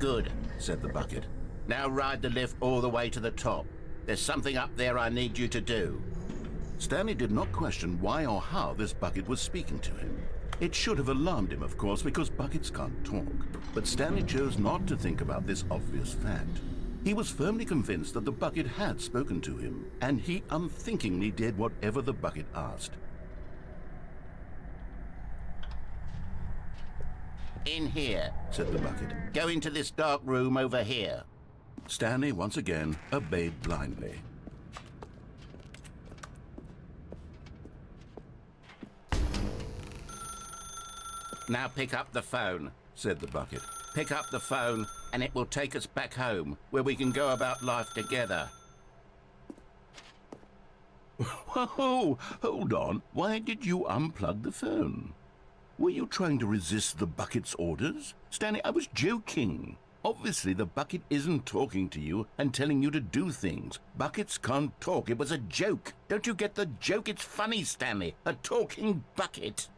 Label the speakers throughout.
Speaker 1: Good, said the bucket. Now ride the lift all the way to the top. There's something up there I need you to do. Stanley did not question why or how this bucket was speaking to him. It should have alarmed him, of course, because buckets can't talk. But Stanley chose not to think about this obvious fact. He was firmly convinced that the bucket had spoken to him, and he unthinkingly did whatever the bucket asked. In here, said the bucket. Go into this dark room over here. Stanley once again obeyed blindly. Now pick up the phone, said the bucket. Pick up the phone and it will take us back home, where we can go about life together. Whoa, hold on. Why did you unplug the phone? Were you trying to resist the bucket's orders? Stanley, I was joking. Obviously, the bucket isn't talking to you and telling you to do things. Buckets can't talk. It was a joke. Don't you get the joke? It's funny, Stanley. A talking bucket.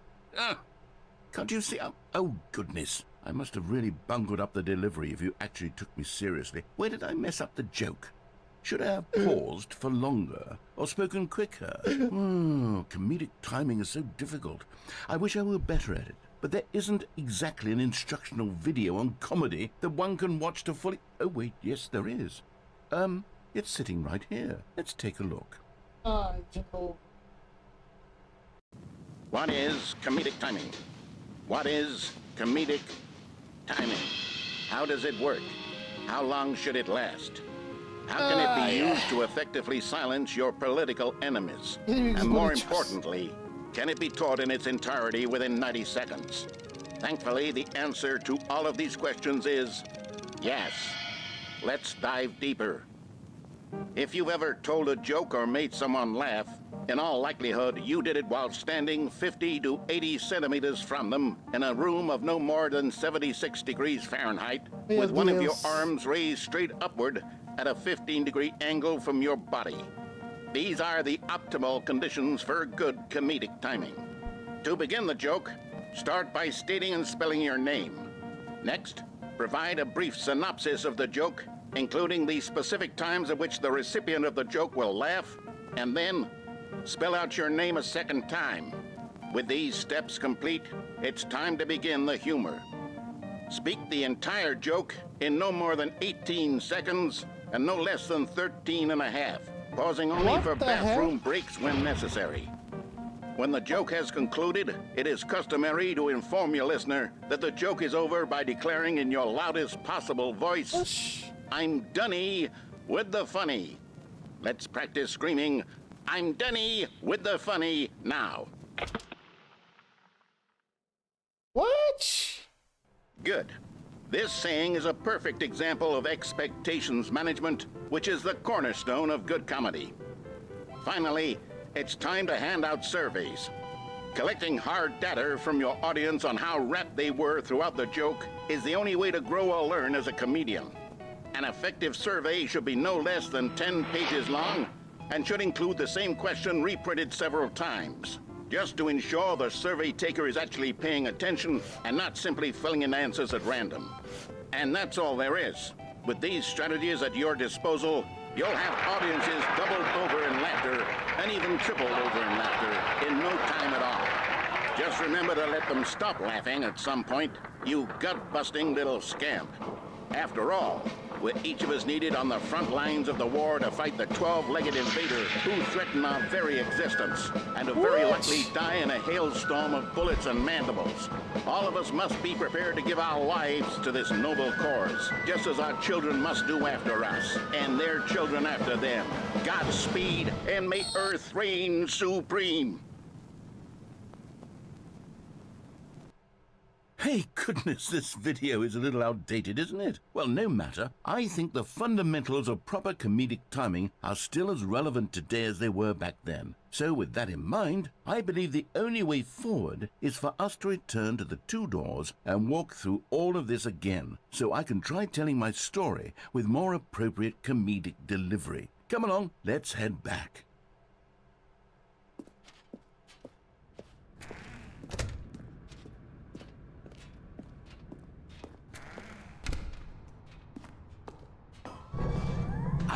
Speaker 1: Can't you see? Oh, goodness. I must have really bungled up the delivery if you actually took me seriously. Where did I mess up the joke? Should I have paused for longer or spoken quicker? Comedic timing is so difficult. I wish I were better at it. But there isn't exactly an instructional video on comedy that one can watch to fully... Oh, wait, yes, there is. It's sitting right here. Let's take a look. What is comedic timing? What is comedic timing? How does it work? How long should it last? How can it be used to effectively silence your political enemies? And more importantly, can it be taught in its entirety within 90 seconds? Thankfully, the answer to all of these questions is yes. Let's dive deeper. If you've ever told a joke or made someone laugh, in all likelihood, you did it while standing 50 to 80 centimeters from them in a room of no more than 76 degrees Fahrenheit, with one of your arms raised straight upward at a 15-degree angle from your body. These are the optimal conditions for good comedic timing. To begin the joke, start by stating and spelling your name. Next, provide a brief synopsis of the joke, including the specific times at which the recipient of the joke will laugh, and then spell out your name a second time. With these steps complete, it's time to begin the humor. Speak the entire joke in no more than 18 seconds and no less than 13 and a half, pausing only for bathroom breaks when necessary. When the joke has concluded, it is customary to inform your listener that the joke is over by declaring in your loudest possible voice, "I'm Dunny with the funny." Let's practice screaming, "I'm Dunny with the funny" now.
Speaker 2: What?
Speaker 1: Good. This saying is a perfect example of expectations management, which is the cornerstone of good comedy. Finally, it's time to hand out surveys. Collecting hard data from your audience on how rapt they were throughout the joke is the only way to grow or learn as a comedian. An effective survey should be no less than 10 pages long and should include the same question reprinted several times, just to ensure the survey taker is actually paying attention and not simply filling in answers at random. And that's all there is. With these strategies at your disposal, you'll have audiences doubled over in laughter and even tripled over in laughter in no time at all. Just remember to let them stop laughing at some point, you gut-busting little scamp. After all, we're each of us needed on the front lines of the war to fight the 12-legged invader who threaten our very existence, and to very likely die in a hailstorm of bullets and mandibles. All of us must be prepared to give our lives to this noble cause, just as our children must do after us, and their children after them. Godspeed, and may Earth reign supreme. Hey, goodness, this video is a little outdated, isn't it? Well, no matter. I think the fundamentals of proper comedic timing are still as relevant today as they were back then. So with that in mind, I believe the only way forward is for us to return to the two doors and walk through all of this again, so I can try telling my story with more appropriate comedic delivery. Come along, let's head back.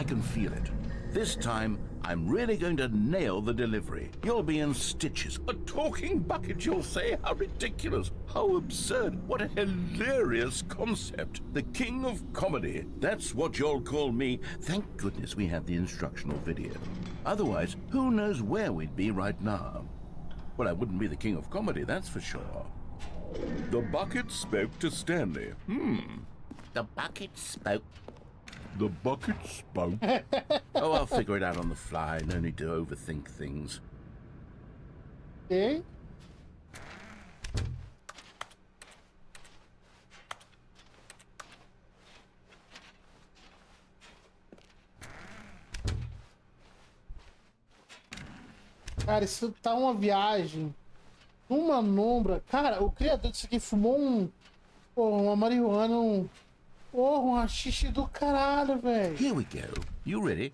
Speaker 1: can feel it. This time, I'm really going to nail the delivery. You'll be in stitches. A talking bucket, you'll say? How ridiculous. How absurd. What a hilarious concept. The king of comedy. That's what you'll call me. Thank goodness we have the instructional video. Otherwise, who knows where we'd be right now. Well, I wouldn't be the king of comedy, that's for sure. The bucket spoke to Stanley. The bucket spoke. The bucket spoke. Oh, I'll figure it out on the fly. No need to overthink things.
Speaker 2: Okay. Cara, isso tá uma viagem. Uma lombra. Cara, o criador disso aqui fumou uma marihuana, um haxixe do caralho, velho.
Speaker 1: Here we go. You ready?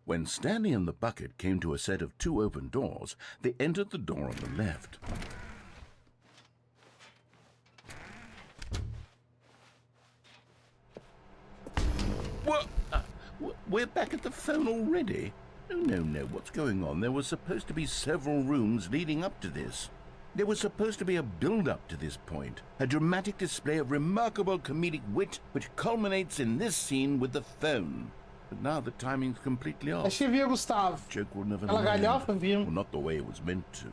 Speaker 1: When Stanley and the bucket came to a set of 2 open doors, they entered the door on the left. What? We're back at the phone already? No. What's going on? There was supposed to be several rooms leading up to this. There was supposed to be a build-up to this point, a dramatic display of remarkable comedic wit which culminates in this scene with the phone. But now the timing's completely off.
Speaker 2: Achei via, Gustavo.
Speaker 1: Joke will never
Speaker 2: Aquela
Speaker 1: land.
Speaker 2: galhofa, viu?
Speaker 1: Well, not the way it was meant to.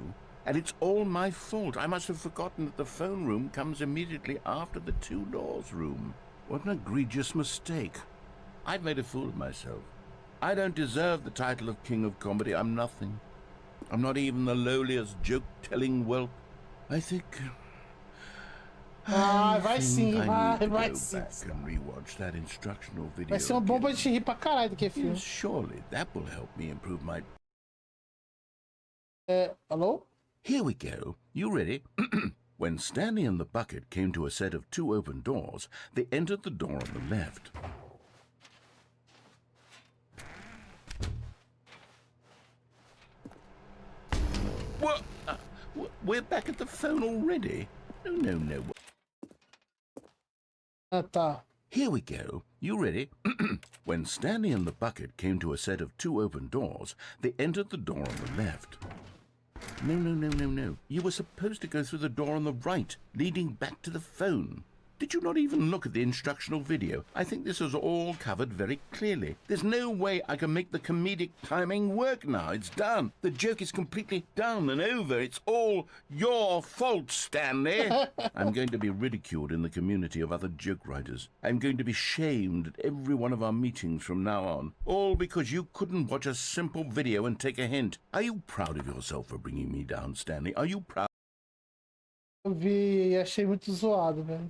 Speaker 1: And it's all my fault. I must have forgotten that the phone room comes immediately after the 2 doors room. What an egregious mistake. I've made a fool of myself. I don't deserve the title of King of Comedy. I'm nothing. I'm not even the lowliest joke-telling whelp. I think...
Speaker 2: vai sim, vai sim.
Speaker 1: Back and rewatch that instructional video.
Speaker 2: Vai ser uma bomba de rir pra caralho do que filme.
Speaker 1: Yes, surely that will help me improve my...
Speaker 2: Hello?
Speaker 1: Here we go. You ready? When Stanley and the bucket came to a set of 2 open doors, they entered the door on the left. What? We're back at the phone already? No.
Speaker 2: Tá.
Speaker 1: Here we go. You ready? When Stanley and the bucket came to a set of 2 open doors, they entered the door on the left. No. You were supposed to go through the door on the right, leading back to the phone. Did you not even look at the instructional video? I think this is all covered very clearly. There's no way I can make the comedic timing work now. It's done. The joke is completely done and over. It's all your fault, Stanley. I'm going to be ridiculed in the community of other joke writers. I'm going to be shamed at every one of our meetings from now on. All because you couldn't watch a simple video and take a hint. Are you proud of yourself for bringing me down, Stanley? Are you proud?
Speaker 2: Eu vi e achei muito zoado, velho.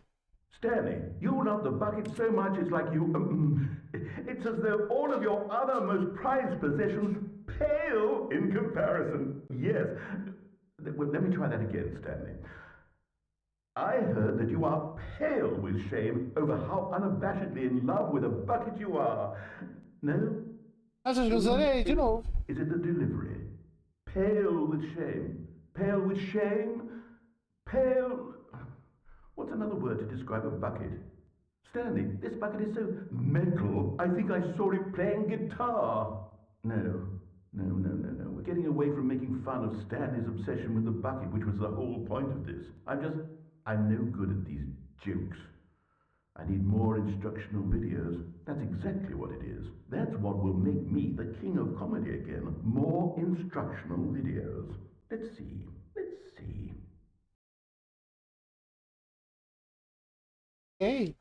Speaker 1: Stanley, you love the bucket so much it's like you... it's as though all of your other most prized possessions pale in comparison. Yes. Well, let me try that again, Stanley. I heard that you are pale with shame over how unabashedly in love with a bucket you are. No?
Speaker 2: Acho que eu zerei de novo.
Speaker 1: Is it the delivery? Pale with shame. Pale with shame? Pale... What's another word to describe a bucket? Stanley, this bucket is so metal, I think I saw it playing guitar. No. We're getting away from making fun of Stanley's obsession with the bucket, which was the whole point of this. I'm no good at these jokes. I need more instructional videos. That's exactly what it is. That's what will make me the king of comedy again. More instructional videos. Let's see.
Speaker 2: Ei.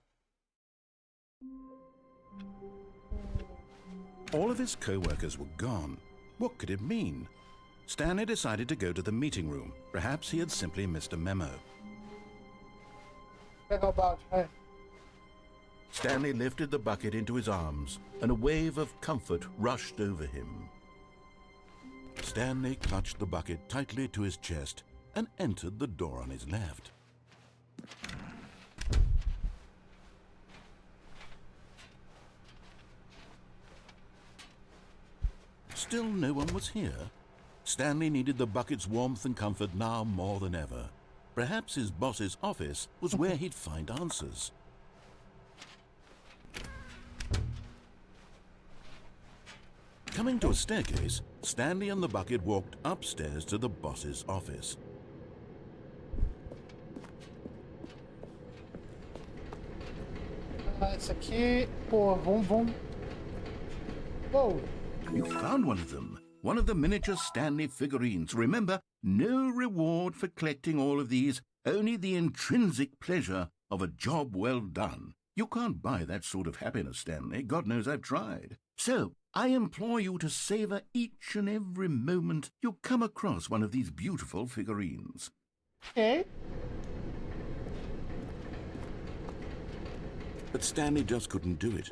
Speaker 1: All of his co-workers were gone. What could it mean? Stanley decided to go to the meeting room. Perhaps he had simply missed a memo.
Speaker 2: Pegar o balde, vai.
Speaker 1: Stanley lifted the bucket into his arms, and a wave of comfort rushed over him. Stanley clutched the bucket tightly to his chest and entered the door on his left. Still no one was here. Stanley needed the bucket's warmth and comfort now more than ever. Perhaps his boss's office was where he'd find answers.
Speaker 3: Coming to a staircase, Stanley and the bucket walked upstairs to the boss's office.
Speaker 2: Esse aqui, pô, vamos. Whoa.
Speaker 3: You found one of them. One of the miniature Stanley figurines. Remember, no reward for collecting all of these, only the intrinsic pleasure of a job well done. You can't buy that sort of happiness, Stanley. God knows I've tried. So, I implore you to savor each and every moment you come across one of these beautiful figurines.
Speaker 2: Okay.
Speaker 3: But Stanley just couldn't do it.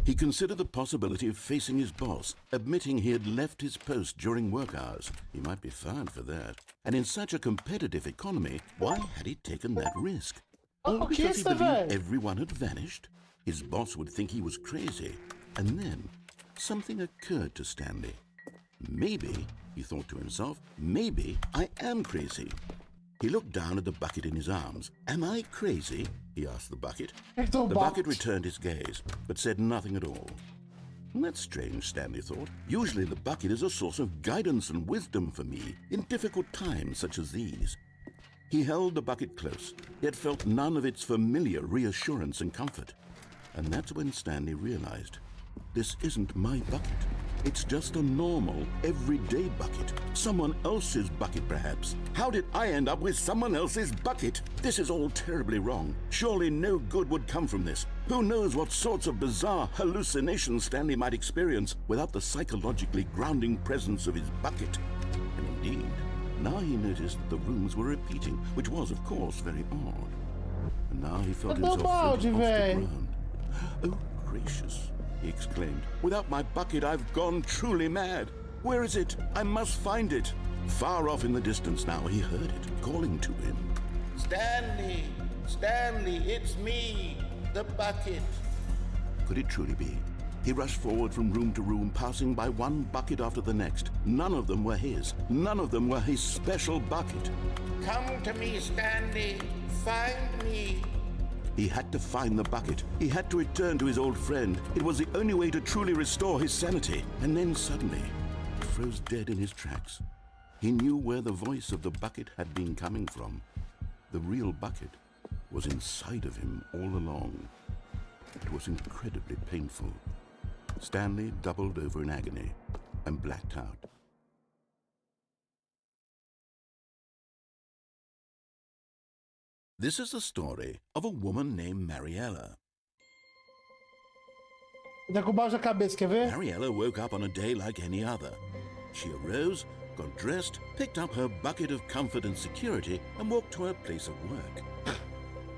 Speaker 3: He considered the possibility of facing his boss, admitting he had left his post during work hours. He might be fired for that. And in such a competitive economy, why had he taken that risk? All because he believed everyone had vanished? His boss would think he was crazy. And then something occurred to Stanley. Maybe, he thought to himself, maybe I am crazy. He looked down at the bucket in his arms. Am I crazy? He asked the bucket. The bucket returned his gaze, but said nothing at all. That's strange, Stanley thought. Usually the bucket is a source of guidance and wisdom for me in difficult times such as these. He held the bucket close, yet felt none of its familiar reassurance and comfort. And that's when Stanley realized, this isn't my bucket. It's just a normal, everyday bucket. Someone else's bucket, perhaps. How did I end up with someone else's bucket? This is all terribly wrong. Surely no good would come from this. Who knows what sorts of bizarre hallucinations Stanley might experience without the psychologically grounding presence of his bucket. And indeed, now he noticed that the rooms were repeating, which was, of course, very odd. And now he felt himself floating off the ground. Oh, gracious, he exclaimed. Without my bucket, I've gone truly mad. Where is it? I must find it. Far off in the distance now, he heard it, calling to him.
Speaker 1: Stanley! Stanley, it's me, the bucket.
Speaker 3: Could it truly be? He rushed forward from room to room, passing by one bucket after the next. None of them were his. None of them were his special bucket.
Speaker 1: Come to me, Stanley. Find me.
Speaker 3: He had to find the bucket. He had to return to his old friend. It was the only way to truly restore his sanity. And then suddenly, he froze dead in his tracks. He knew where the voice of the bucket had been coming from. The real bucket was inside of him all along. It was incredibly painful. Stanley doubled over in agony and blacked out. This is the story of a woman named Mariella.
Speaker 2: Tá com baixo a cabeça, quer ver?
Speaker 3: Mariella woke up on a day like any other. She arose, got dressed, picked up her bucket of comfort and security, and walked to her place of work.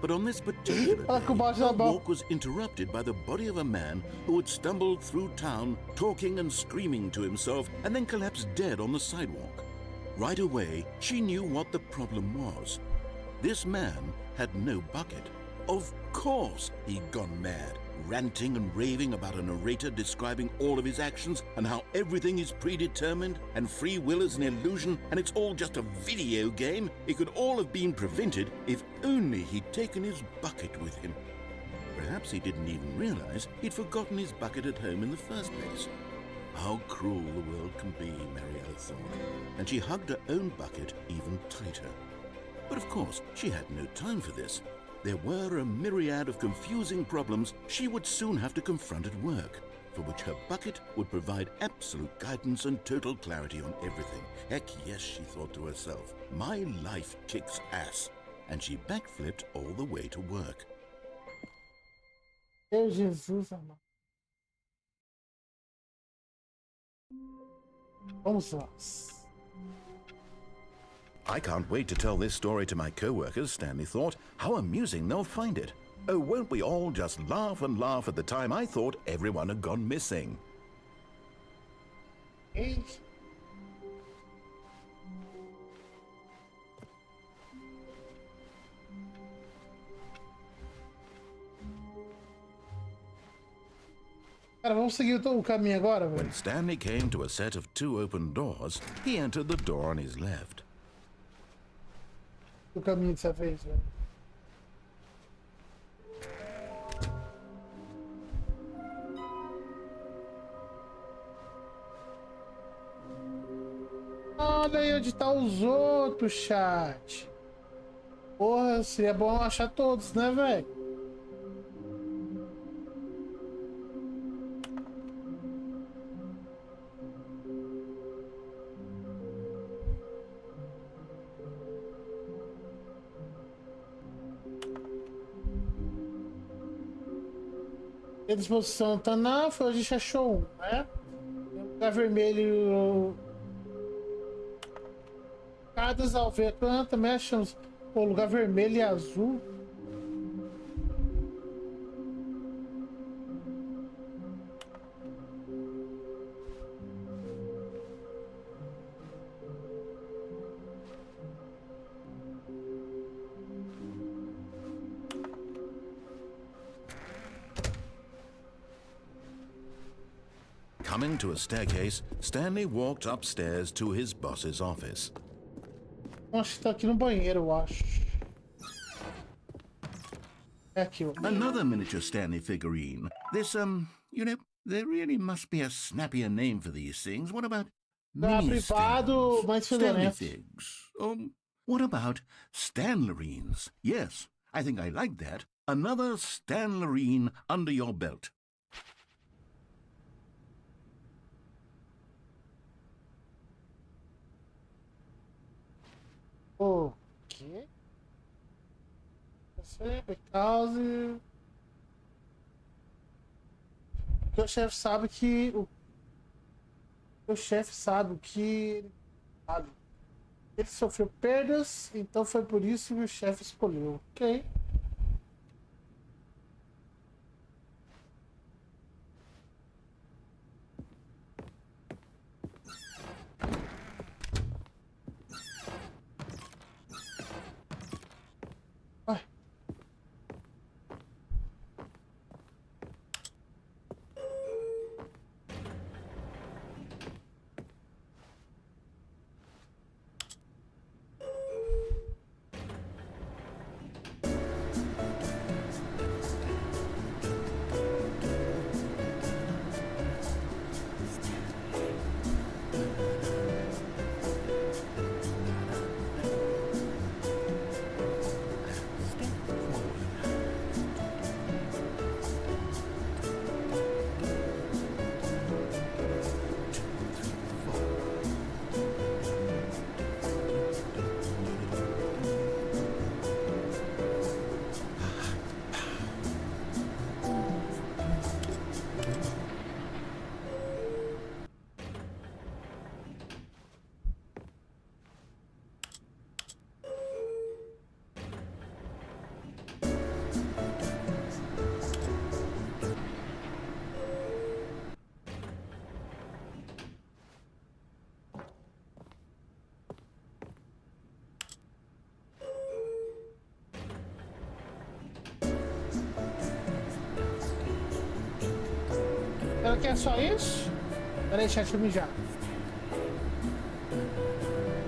Speaker 3: But on this particular day, her walk was interrupted by the body of a man who had stumbled through town, talking and screaming to himself, and then collapsed dead on the sidewalk. Right away, she knew what the problem was. This man had no bucket. Of course he'd gone mad, ranting and raving about a narrator describing all of his actions and how everything is predetermined and free will is an illusion and it's all just a video game. It could all have been prevented if only he'd taken his bucket with him. Perhaps he didn't even realize he'd forgotten his bucket at home in the first place. How cruel the world can be, Mariella thought, and she hugged her own bucket even tighter. But of course, she had no time for this. There were a myriad of confusing problems she would soon have to confront at work, for which her bucket would provide absolute guidance and total clarity on everything. Heck yes, she thought to herself, my life kicks ass. And she backflipped all the way to work.
Speaker 2: Meu Jesus, amado. Vamos lá.
Speaker 3: I can't wait to tell this story to my co-workers, Stanley thought. How amusing they'll find it. Oh, won't we all just laugh and laugh at the time I thought everyone had gone missing.
Speaker 2: Ei. Cara, vamos seguir o caminho agora, velho.
Speaker 3: When Stanley came to a set of 2 open doors, he entered the door on his left.
Speaker 2: O caminho dessa vez, velho. olha aí onde tá os outros, chat. Porra, seria bom achar todos, né, velho? A disposição tá na. Foi, a gente achou um, né? Tem um lugar vermelho. Cada alveca também achamos. Pô, lugar vermelho e azul.
Speaker 3: Coming to a staircase, Stanley walked upstairs to his boss's office.
Speaker 2: Acho que tá aqui no banheiro, eu acho. É aqui, ó.
Speaker 3: Another miniature Stanley figurine. This, you know, there really must be a snappier name for these things. What about mini
Speaker 2: privado,
Speaker 3: Stans?
Speaker 2: mais
Speaker 3: Stanley
Speaker 2: fedorento.
Speaker 3: figs? What about Stanlerines? Yes, I think I like that. Another Stanlerine under your belt.
Speaker 2: O quê? Você, because... Porque o chefe sabe que... O chefe sabe o que ele sabe. Ele sofreu perdas, então foi por isso que o chefe escolheu. Ok. Vai. Ela quer só isso? Peraí, chat, eu mijar.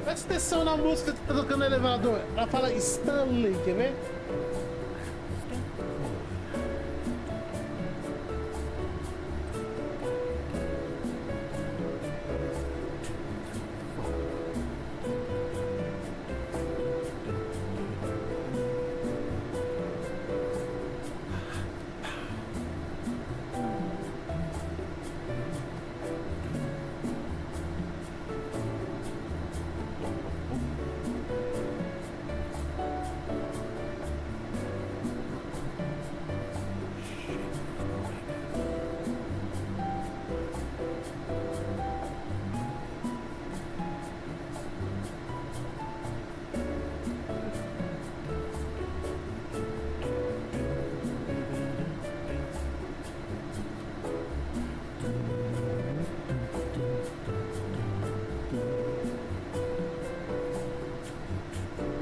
Speaker 2: Presta atenção na música que tá tocando no elevador. Ela fala Stanley, quer ver?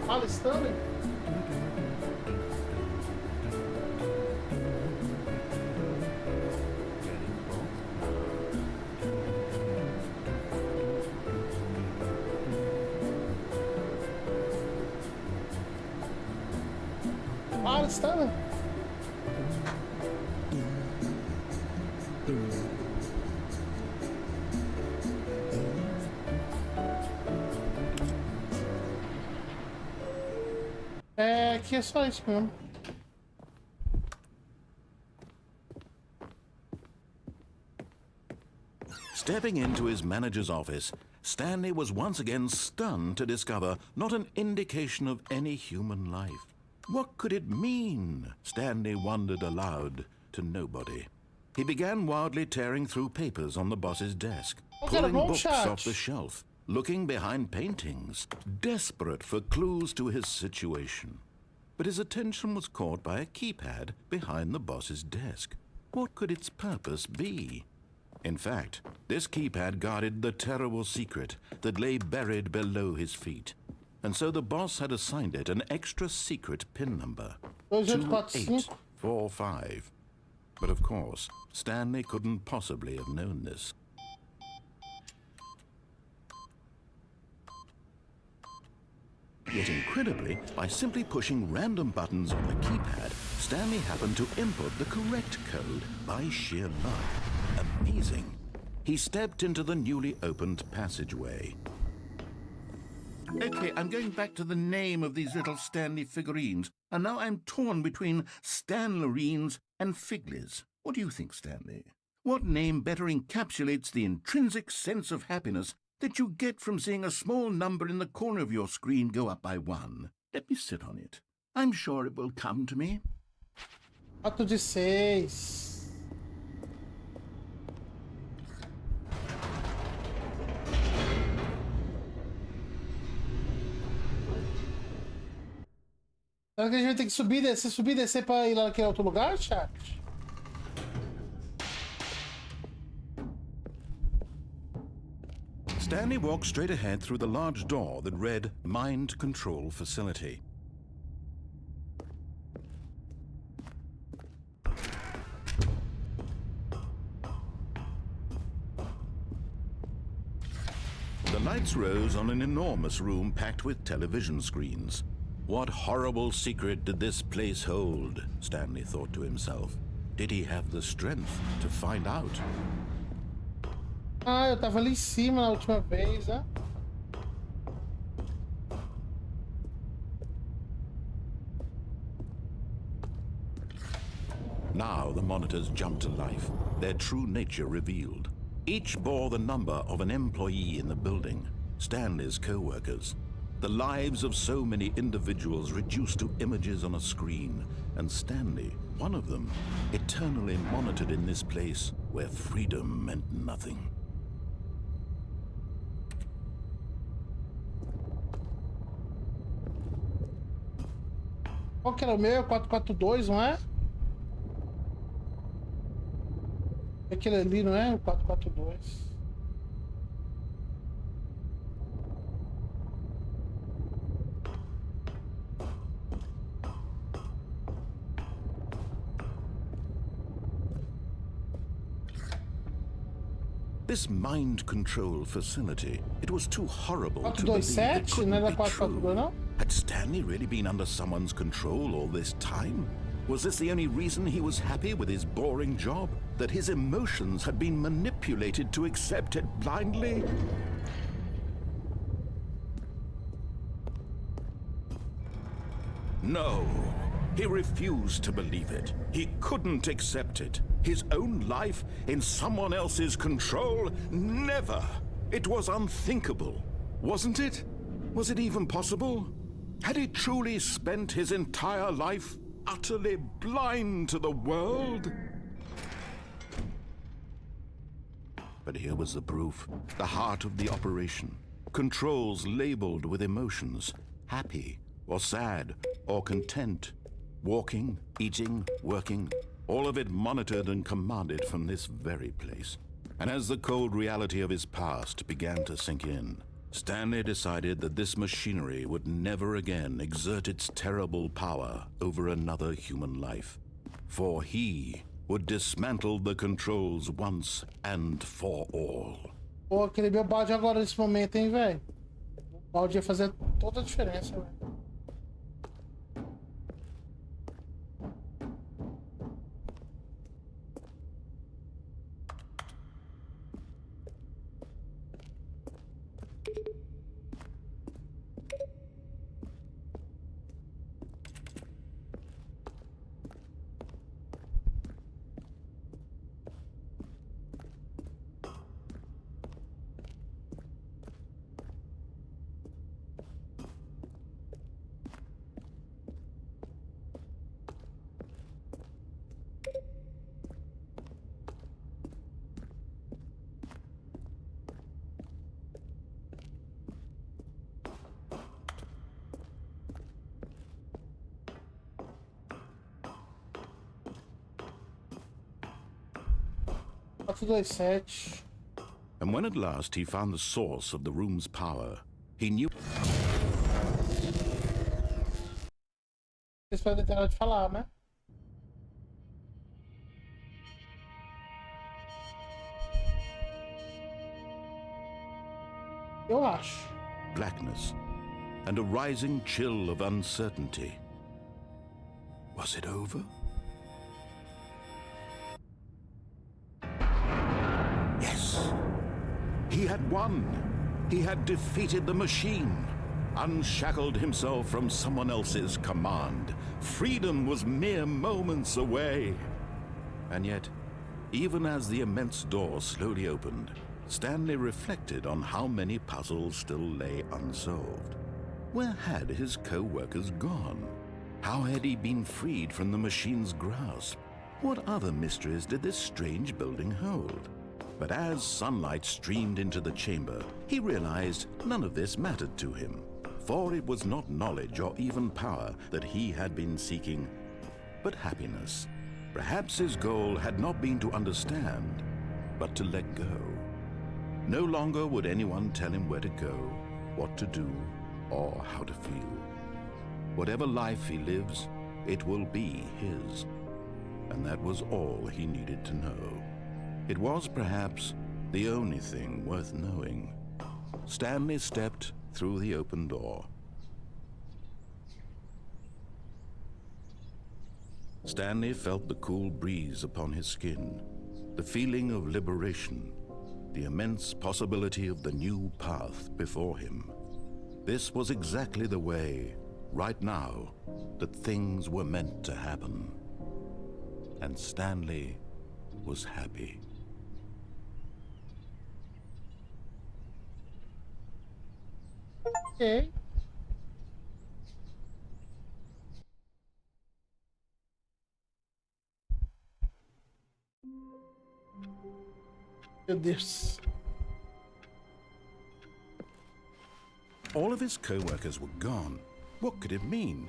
Speaker 2: Fala Stanley? Fala Stanley? aqui é só isso mesmo.
Speaker 3: Stepping into his manager's office, Stanley was once again stunned to discover not an indication of any human life. What could it mean? Stanley wondered aloud to nobody. He began wildly tearing through papers on the boss's desk, pulling books off the shelf, looking behind paintings, desperate for clues to his situation. But his attention was caught by a keypad behind the boss's desk. What could its purpose be? In fact, this keypad guarded the terrible secret that lay buried below his feet. And so the boss had assigned it an extra secret PIN number, 2845. But of course, Stanley couldn't possibly have known this. Yet incredibly, by simply pushing random buttons on the keypad, Stanley happened to input the correct code by sheer luck. Amazing. He stepped into the newly opened passageway. Okay, I'm going back to the name of these little Stanley figurines, and now I'm torn between Stanlerines and Figlies. What do you think, Stanley? What name better encapsulates the intrinsic sense of happiness that you get from seeing a small number in the corner of your screen go up by 1? Let me sit on it. I'm sure it will come to me.
Speaker 2: 4 de 6. Será que a gente vai ter que subir e descer pra ir lá naquele outro lugar, chat?
Speaker 3: Stanley walked straight ahead through the large door that read Mind Control Facility. The lights rose on an enormous room packed with television screens. What horrible secret did this place hold? Stanley thought to himself. Did he have the strength to find out?
Speaker 2: Ah, eu tava ali em cima na última vez, né?
Speaker 3: Now the monitors jumped to life, their true nature revealed. Each bore the number of an employee in the building, Stanley's co-workers. The lives of so many individuals reduced to images on a screen, and Stanley, one of them, eternally monitored in this place where freedom meant nothing.
Speaker 2: Qual que era o meu? 442, não é? Aquele ali, não é? O 442.
Speaker 3: This mind control facility, it was too horrible to believe it
Speaker 2: 427?
Speaker 3: couldn't
Speaker 2: Não era
Speaker 3: be
Speaker 2: 442,
Speaker 3: true.
Speaker 2: não?
Speaker 3: Had Stanley really been under someone's control all this time? Was this the only reason he was happy with his boring job? That his emotions had been manipulated to accept it blindly? No. He refused to believe it. He couldn't accept it. His own life in someone else's control? Never! It was unthinkable. Wasn't it? Was it even possible? Had he truly spent his entire life utterly blind to the world? But here was the proof. The heart of the operation. Controls labeled with emotions. Happy, or sad, or content. Walking, eating, working, all of it monitored and commanded from this very place. And as the cold reality of his past began to sink in, Stanley decided that this machinery would never again exert its terrible power over another human life. For he would dismantle the controls once and for all.
Speaker 2: Pô, aquele meu balde agora nesse momento, hein, velho? O balde ia fazer toda a diferença, velho. 427.
Speaker 3: And when at last he found the source of the room's power, he knew...
Speaker 2: Vocês podem ter hora de falar, né? Eu acho.
Speaker 3: blackness and a rising chill of uncertainty. Was it over? Yes. He had won. He had defeated the machine, unshackled himself from someone else's command. Freedom was mere moments away. And yet, even as the immense door slowly opened, Stanley reflected on how many puzzles still lay unsolved. Where had his co-workers gone? How had he been freed from the machine's grasp? What other mysteries did this strange building hold? But as sunlight streamed into the chamber, he realized none of this mattered to him, for it was not knowledge or even power that he had been seeking, but happiness. Perhaps his goal had not been to understand, but to let go. No longer would anyone tell him where to go, what to do, or how to feel. Whatever life he lives, it will be his. And that was all he needed to know. It was perhaps the only thing worth knowing. Stanley stepped through the open door. Stanley felt the cool breeze upon his skin, the feeling of liberation, the immense possibility of the new path before him. This was exactly the way, right now, that things were meant to happen. And Stanley was happy.
Speaker 2: Ok. Meu Deus.
Speaker 3: All of his co-workers were gone. What could it mean?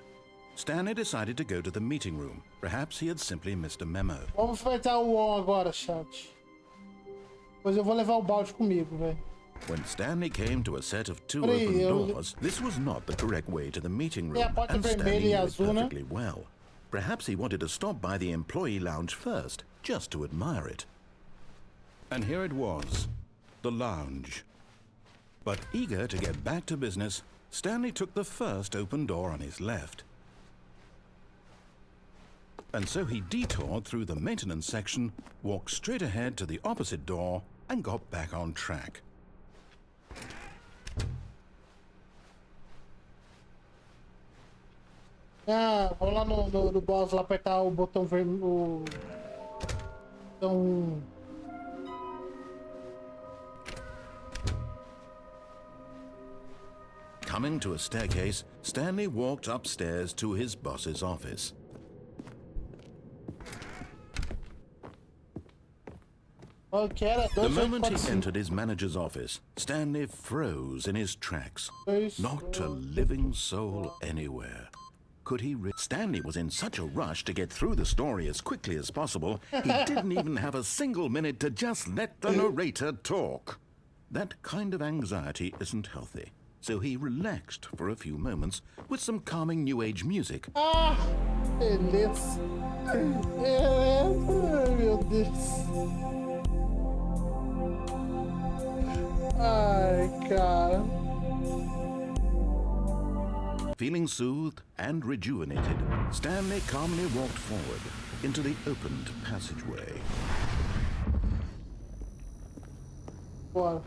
Speaker 3: Stanley decided to go to the meeting room. Perhaps he had simply missed a memo.
Speaker 2: Vamos enfrentar o On agora, chat. Pois eu vou levar o balde comigo, velho.
Speaker 3: When Stanley came to a set of two
Speaker 2: Peraí,
Speaker 3: open doors, this was not the correct way to the meeting room,
Speaker 2: a porta
Speaker 3: and
Speaker 2: vermelha
Speaker 3: Stanley
Speaker 2: e
Speaker 3: knew it
Speaker 2: azul, né?
Speaker 3: perfectly well. Perhaps he wanted to stop by the employee lounge first, just to admire it. And here it was, the lounge. But eager to get back to business, Stanley took the first open door on his left. And so he detoured through the maintenance section, walked straight ahead to the opposite door, and got back on track.
Speaker 2: Ah, vamos lá no boss lá apertar o botão vermelho. Então.
Speaker 3: Coming to a staircase, Stanley walked upstairs to his boss's office.
Speaker 2: Que era
Speaker 3: The moment he
Speaker 2: 2845.
Speaker 3: entered his manager's office, Stanley froze in his tracks.
Speaker 2: Dois,
Speaker 3: Not a living soul anywhere. Could he Stanley was in such a rush to get through the story as quickly as possible, he didn't even have a single minute to just let the narrator talk. That kind of anxiety isn't healthy, so he relaxed for a few moments with some calming New Age music.
Speaker 2: Ah, beleza. Beleza, ai, meu Deus. Ai, cara.
Speaker 3: Feeling soothed and rejuvenated, Stanley calmly walked forward into the opened passageway.
Speaker 2: Bora.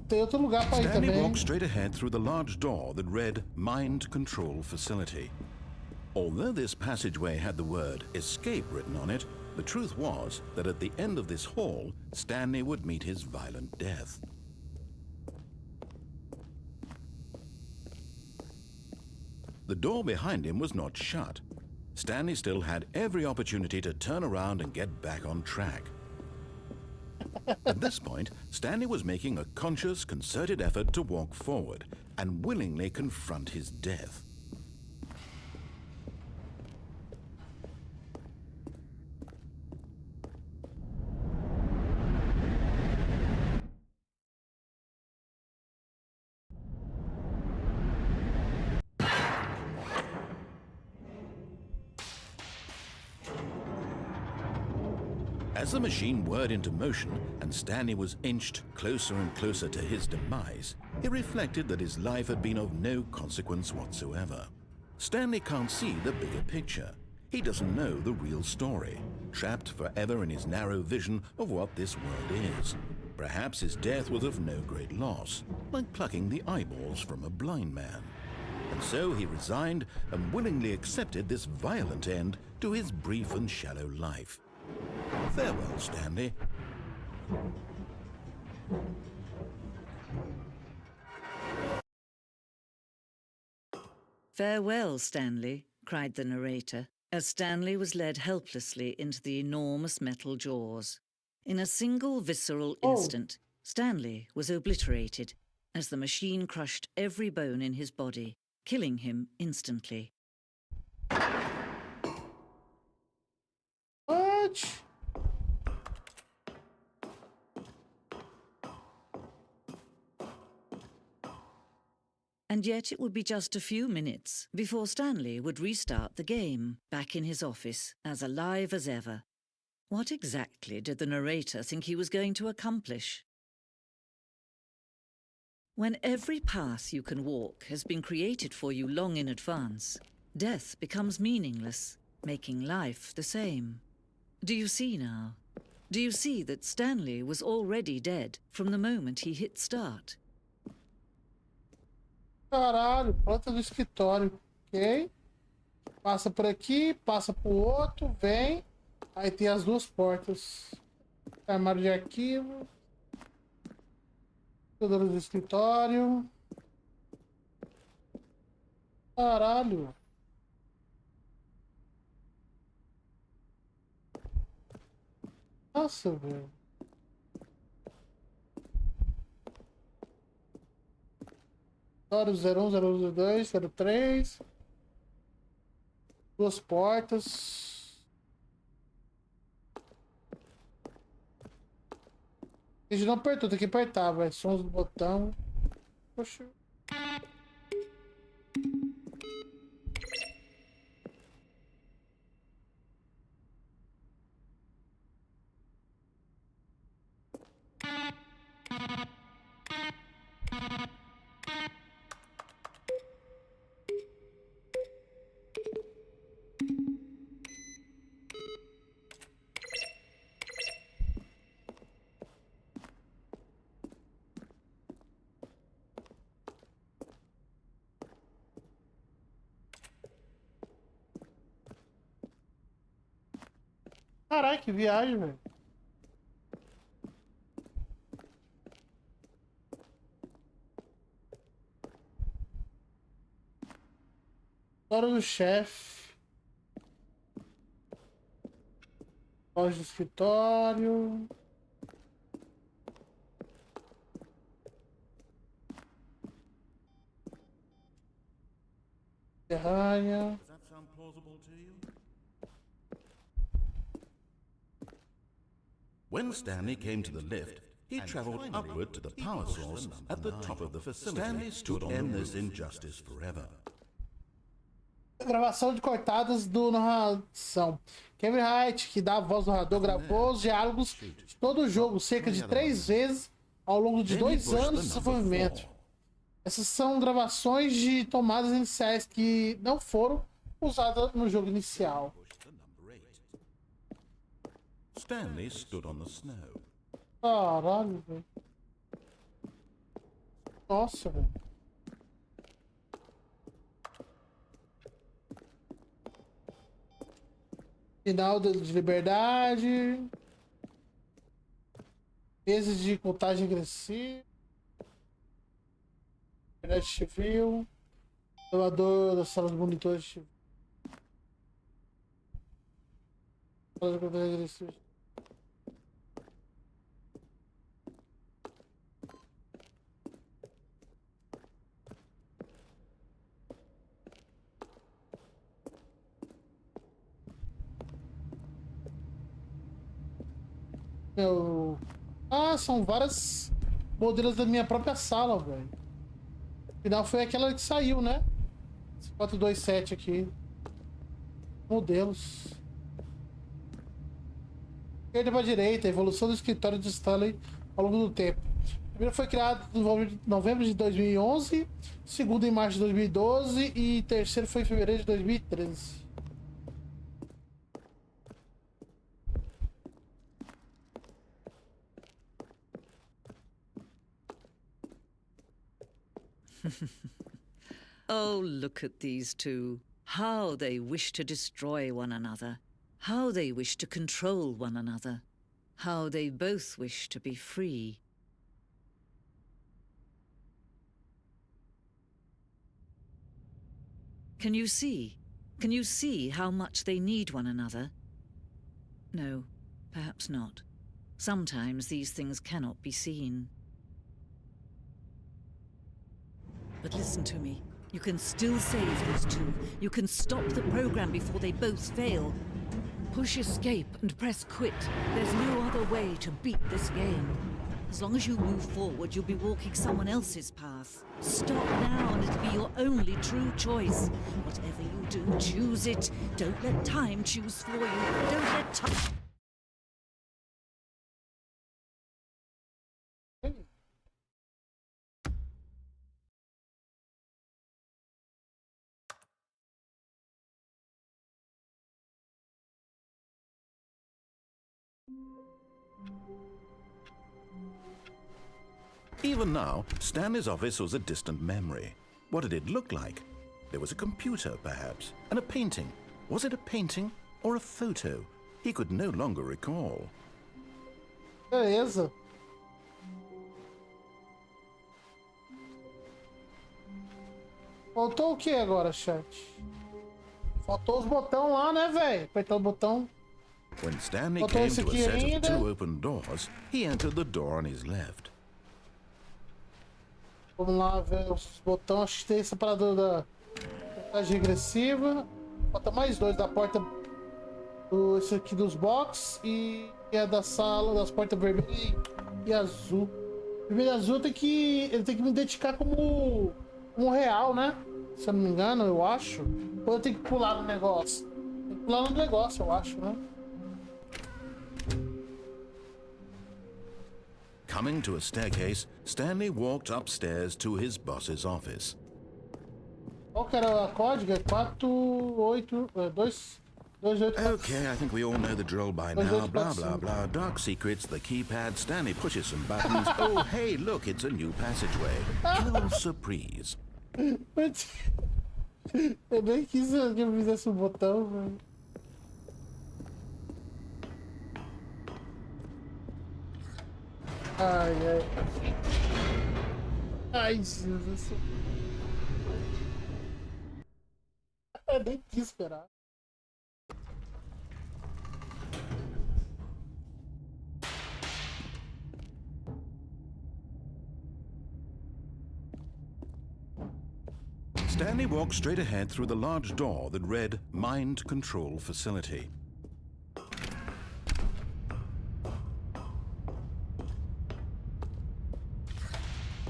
Speaker 2: Tem outro lugar pra ir
Speaker 3: Stanley
Speaker 2: também.
Speaker 3: walked straight ahead through the large door that read Mind Control Facility. Although this passageway had the word escape written on it, the truth was that at the end of this hall, Stanley would meet his violent death. The door behind him was not shut.
Speaker 4: Stanley still had every opportunity to turn around and get back on track. At this point, Stanley was making a conscious, concerted effort to walk forward and willingly confront his death. As the machine whirred into motion and Stanley was inched closer and closer to his demise, he reflected that his life had been of no consequence whatsoever. Stanley can't see the bigger picture. He doesn't know the real story, trapped forever in his narrow vision of what this world is. Perhaps his death was of no great loss, like plucking the eyeballs from a blind man. And so he resigned and willingly accepted this violent end to his brief and shallow life. Farewell, Stanley.
Speaker 5: Farewell, Stanley, cried the narrator, as Stanley was led helplessly into the enormous metal jaws. In a single visceral instant, Stanley was obliterated as the machine crushed every bone in his body, killing him instantly.
Speaker 2: What?
Speaker 5: And yet it would be just a few minutes before Stanley would restart the game, back in his office, as alive as ever. What exactly did the narrator think he was going to accomplish? When every path you can walk has been created for you long in advance, death becomes meaningless, making life the same. Do you see now? Do you see that Stanley was already dead from the moment he hit start?
Speaker 2: Caralho, planta do escritório. Ok. Passa por aqui, passa pro outro, vem. Aí tem as duas portas. Armário de arquivo. Computador do escritório. Caralho. Nossa, velho. Escritório 01, 002, 03. Duas portas. A gente não apertou, tem que apertar, velho. Sons do botão. Poxa. Caralho, que viagem, velho. Hora do chefe. Loja do escritório. Serranha.
Speaker 3: Does that sound plausible to you? When Stanley came to the lift, he travelled upward to the power source at the top of the facility. Stanley stood to end this injustice forever.
Speaker 2: Gravação de cortadas do narração. Kevin Hart, que dá a voz do narrador, gravou os diálogos de todo o jogo cerca de 3 vezes ao longo de 2 anos de desenvolvimento. Essas são gravações de tomadas iniciais que não foram usadas no jogo inicial.
Speaker 3: Stanley stood on the snow.
Speaker 2: Caralho, velho. Nossa, velho. Final de liberdade. Meses de contagem agressiva. Liberdade civil. Elevador da sala de monitores civil. Ah, são várias modelos da minha própria sala, velho. Afinal, foi aquela que saiu, né? Esse 427 aqui. Modelos. Esquerda para direita, evolução do escritório de Stanley ao longo do tempo. O primeiro foi criado em novembro de 2011, segundo em março de 2012 e terceiro foi em fevereiro de 2013.
Speaker 5: Oh, look at these two. How they wish to destroy one another. How they wish to control one another. How they both wish to be free. Can you see? Can you see how much they need one another? No, perhaps not. Sometimes these things cannot be seen. But listen to me. You can still save these two. You can stop the program before they both fail. Push escape and press quit. There's no other way to beat this game. As long as you move forward, you'll be walking someone else's path. Stop now and it'll be your only true choice. Whatever you do, choose it. Don't let time choose for you. Don't let time...
Speaker 4: Even now, Stanley's office was a distant memory. What did it look like? There was a computer, perhaps, and a painting. Was it a painting or a photo? He could no longer recall.
Speaker 2: Beleza. Faltou o que agora, chat? Faltou os botões lá, né, velho? Apertar o botão.
Speaker 4: When Stanley
Speaker 2: Faltou
Speaker 4: came
Speaker 2: esse
Speaker 4: to a
Speaker 2: aqui
Speaker 4: set
Speaker 2: ainda.
Speaker 4: of 2 open doors, he entered the door on his left.
Speaker 2: Vamos lá ver os botões. Acho que tem esse separador da contagem regressiva. Falta mais 2 da porta. Esse aqui dos box e a da sala, das portas vermelha e azul. Vermelho e azul ele tem que me identificar como um real, né? Se eu não me engano, eu acho. Ou eu tenho que pular no negócio? Tem que pular no negócio, eu acho, né?
Speaker 4: Coming to a staircase, Stanley walked upstairs to his boss's office.
Speaker 2: Qual que era a código? É 228.
Speaker 4: Okay, I think we all know the drill by now. Blah, blah, blah. Dark secrets, the keypad. Stanley pushes some buttons. Oh, hey, look, it's a new passageway. Kill surprise.
Speaker 2: Eu nem quis que eu fizesse um botão, velho. Ai, ai. Ai, Jesus. Eu nem quis esperar.
Speaker 4: Stanley walked straight ahead through the large door that read Mind Control Facility.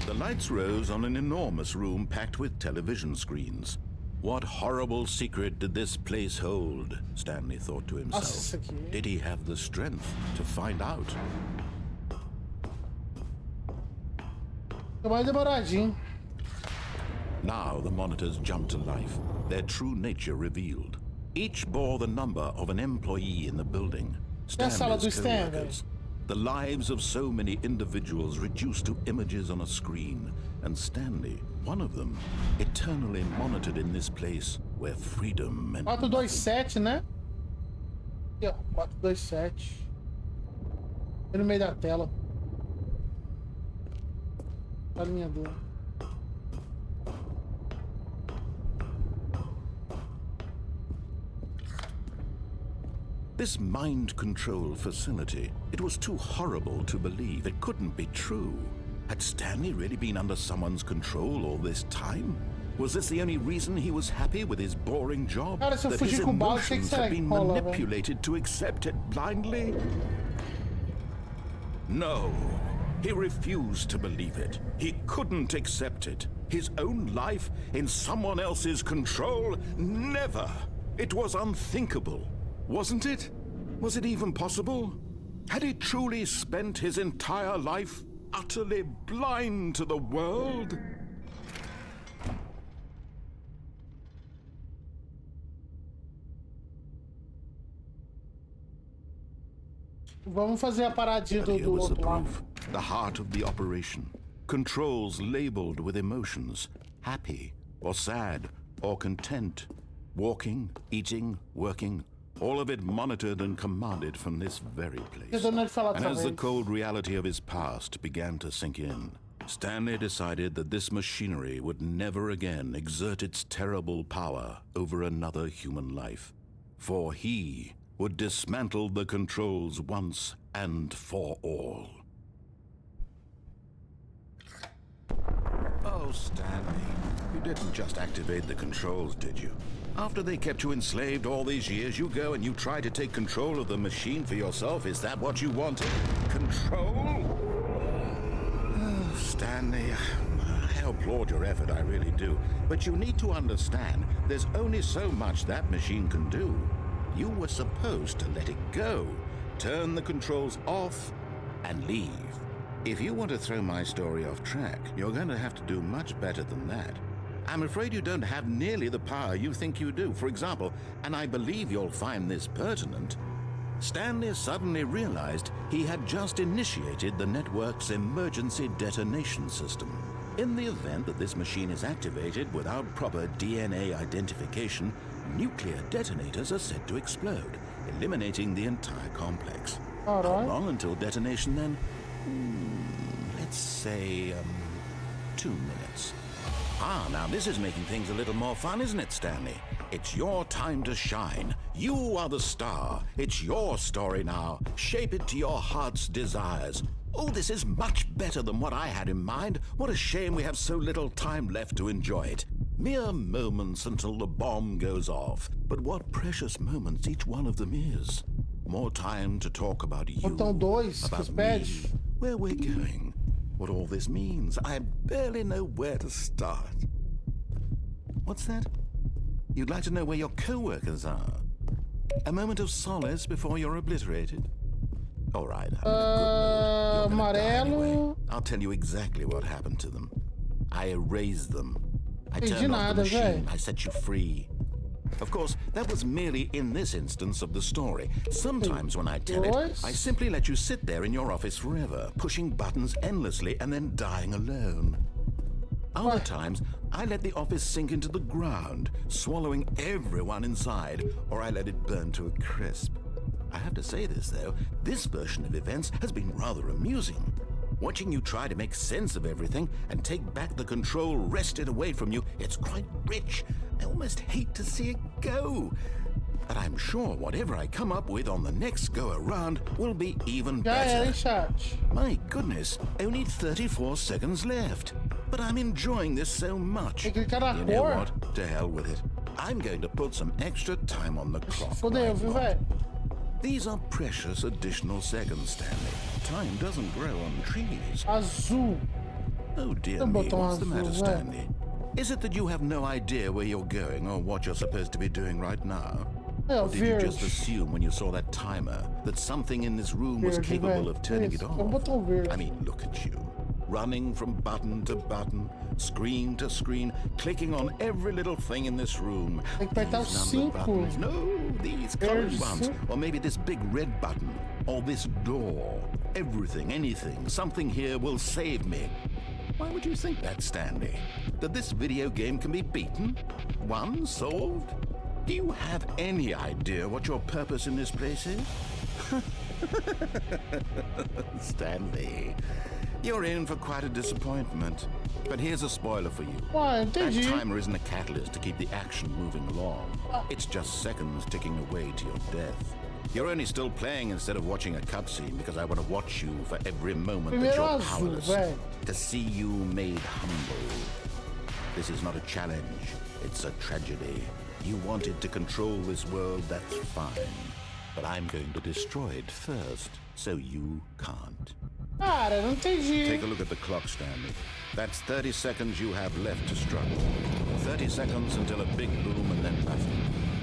Speaker 4: The lights rose on an enormous room packed with television screens. What horrible secret did this place hold? Stanley thought to himself. Did he have the strength to find out?
Speaker 2: É mais demoradinho.
Speaker 4: Now the monitors jumped to life, their true nature revealed. Each bore the number of an employee in the building. Stanley's co-workers. The lives of so many individuals reduced to images on a screen, and Stanley, one of them, eternally monitored in this place where freedom meant
Speaker 2: 427, né? Aqui, ó, 427. Aqui no meio da tela. Alinhador.
Speaker 4: This mind control facility, it was too horrible to believe. It couldn't be true. Had Stanley really been under someone's control all this time? Was this the only reason he was happy with his boring job?
Speaker 2: Cara, se eu
Speaker 4: That his
Speaker 2: fugir com o balde, sei que
Speaker 4: emotions had been
Speaker 2: rola, velho.
Speaker 4: manipulated to accept it blindly? No. He refused to believe it. He couldn't accept it. His own life in someone else's control? Never. It was unthinkable. Wasn't it? Was it even possible? Had he truly spent his entire life utterly blind to the world?
Speaker 2: Vamos fazer a paradinha
Speaker 4: Here
Speaker 2: do
Speaker 4: was the
Speaker 2: outro lado.
Speaker 4: proof, the heart of the operation. Controls labeled with emotions, happy or sad or content. Walking, eating, working, all of it monitored and commanded from this very place.
Speaker 2: Eu não falar
Speaker 4: And as the
Speaker 2: talvez.
Speaker 4: cold reality of his past began to sink in, Stanley decided that this machinery would never again exert its terrible power over another human life. For he would dismantle the controls once and for all. Oh, Stanley, you didn't just activate the controls, did you? After they kept you enslaved all these years, you go and you try to take control of the machine for yourself. Is that what you wanted? Control? Oh, Stanley, I applaud your effort, I really do. But you need to understand, there's only so much that machine can do. You were supposed to let it go, turn the controls off, and leave. If you want to throw my story off track, you're going to have to do much better than that. I'm afraid you don't have nearly the power you think you do. For example, and I believe you'll find this pertinent, Stanley suddenly realized he had just initiated the network's emergency detonation system. In the event that this machine is activated without proper DNA identification, nuclear detonators are said to explode, eliminating the entire complex.
Speaker 2: All
Speaker 4: How
Speaker 2: right.
Speaker 4: long until detonation then? Let's say, 2 minutes. Ah, now this is making things a little more fun, isn't it, Stanley? It's your time to shine. You are the star. It's your story now. Shape it to your heart's desires. Oh, this is much better than what I had in mind. What a shame we have so little time left to enjoy it. Mere moments until the bomb goes off. But what precious moments each one of them is. More time to talk about you,
Speaker 2: Botão 2,
Speaker 4: about
Speaker 2: que
Speaker 4: me,
Speaker 2: pede.
Speaker 4: where we're going, what all this means. I barely know where to start. What's that? You'd like to know where your co-workers are? A moment of solace before you're obliterated? All right, I'm in a good mood. You're gonna die anyway.
Speaker 2: Amarelo.
Speaker 4: I'll tell you exactly what happened to them. I erased them. I
Speaker 2: Entendi
Speaker 4: turned off the
Speaker 2: nada,
Speaker 4: machine.
Speaker 2: véi.
Speaker 4: I set you free. Of course, that was merely in this instance of the story. Sometimes when I tell it,
Speaker 2: Dois.
Speaker 4: I simply let you sit there in your office forever, pushing buttons endlessly and then dying alone. Other
Speaker 2: What?
Speaker 4: times, I let the office sink into the ground, swallowing everyone inside, or I let it burn to a crisp. I have to say this, though, this version of events has been rather amusing. Watching you try to make sense of everything and take back the control wrested away from you, it's quite rich. I almost hate to see it go. But I'm sure whatever I come up with on the next go-around will be even
Speaker 2: Já era, hein,
Speaker 4: better.
Speaker 2: chat?
Speaker 4: My goodness, only 34 seconds left. But I'm enjoying this so much.
Speaker 2: Tem que clicar na
Speaker 4: You know
Speaker 2: cor.
Speaker 4: what? To hell with it. I'm going to put some extra time on the clock.
Speaker 2: Fodeu,
Speaker 4: right
Speaker 2: viu,
Speaker 4: now.
Speaker 2: velho?
Speaker 4: These are precious additional seconds, Stanley. Time doesn't grow on trees.
Speaker 2: Azul.
Speaker 4: Oh dear
Speaker 2: Tem
Speaker 4: me,
Speaker 2: botão
Speaker 4: what's the
Speaker 2: azul,
Speaker 4: matter,
Speaker 2: velho?
Speaker 4: Stanley? Is it that you have no idea where you're going or what you're supposed to be doing right now?
Speaker 2: É,
Speaker 4: Or did you just
Speaker 2: verde.
Speaker 4: assume when you saw that timer that something in this room was
Speaker 2: Verde,
Speaker 4: capable
Speaker 2: velho.
Speaker 4: of turning
Speaker 2: Isso,
Speaker 4: it
Speaker 2: é um
Speaker 4: off?
Speaker 2: botão verde.
Speaker 4: I mean, look at you. Running from button to button, screen to screen, clicking on every little thing in this room.
Speaker 2: Tem que apertar
Speaker 4: These
Speaker 2: os
Speaker 4: numbered
Speaker 2: 5.
Speaker 4: buttons. No, these colored
Speaker 2: Verde,
Speaker 4: ones.
Speaker 2: sim.
Speaker 4: Or maybe this big red button. Or this door. Everything, anything, something here will save me. Why would you think that, Stanley? That this video game can be beaten? Won? Solved? Do you have any idea what your purpose in this place is? Stanley, you're in for quite a disappointment. But here's a spoiler for you.
Speaker 2: Ué,
Speaker 4: That
Speaker 2: entendi.
Speaker 4: timer isn't a catalyst to keep the action moving along. It's just seconds ticking away to your death. You're only still playing instead of watching a cutscene because I want to watch you for every moment that
Speaker 2: Primeiro
Speaker 4: you're
Speaker 2: azul,
Speaker 4: powerless.
Speaker 2: velho.
Speaker 4: To see you made humble. This is not a challenge. It's a tragedy. You wanted to control this world, that's fine. But I'm going to destroy it first, so you can't.
Speaker 2: Cara, eu não entendi.
Speaker 4: Take a look at the clock, Stanley. That's 30 seconds you have left to struggle. 30 seconds until a big boom and then nothing.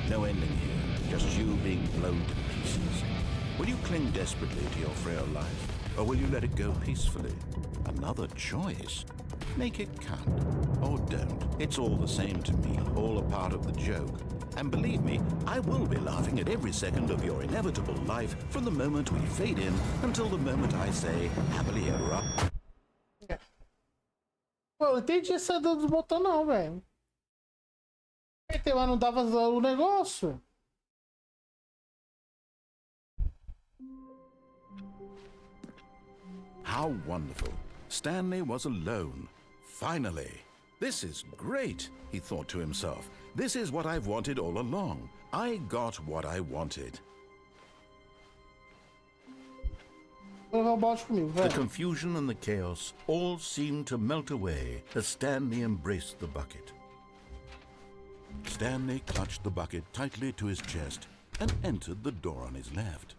Speaker 4: No ending here, just you being blown to pieces. Will you cling desperately to your frail life, or will you let it go peacefully? Another choice. Make it count, or don't. It's all the same to me, all a part of the joke. And believe me, I will be laughing at every second of your inevitable life from the moment we fade in until the moment I say, happily ever after.
Speaker 2: Pô, eu entendi essa dos botões não, velho. Mas não dava o negócio.
Speaker 4: How wonderful. Stanley was alone. Finally. This is great, he thought to himself. This is what I've wanted all along. I got what I wanted.
Speaker 2: Vou levar o balde comigo,
Speaker 4: The
Speaker 2: velho.
Speaker 4: confusion and the chaos all seemed to melt away as Stanley embraced the bucket. Stanley clutched the bucket tightly to his chest and entered the door on his left.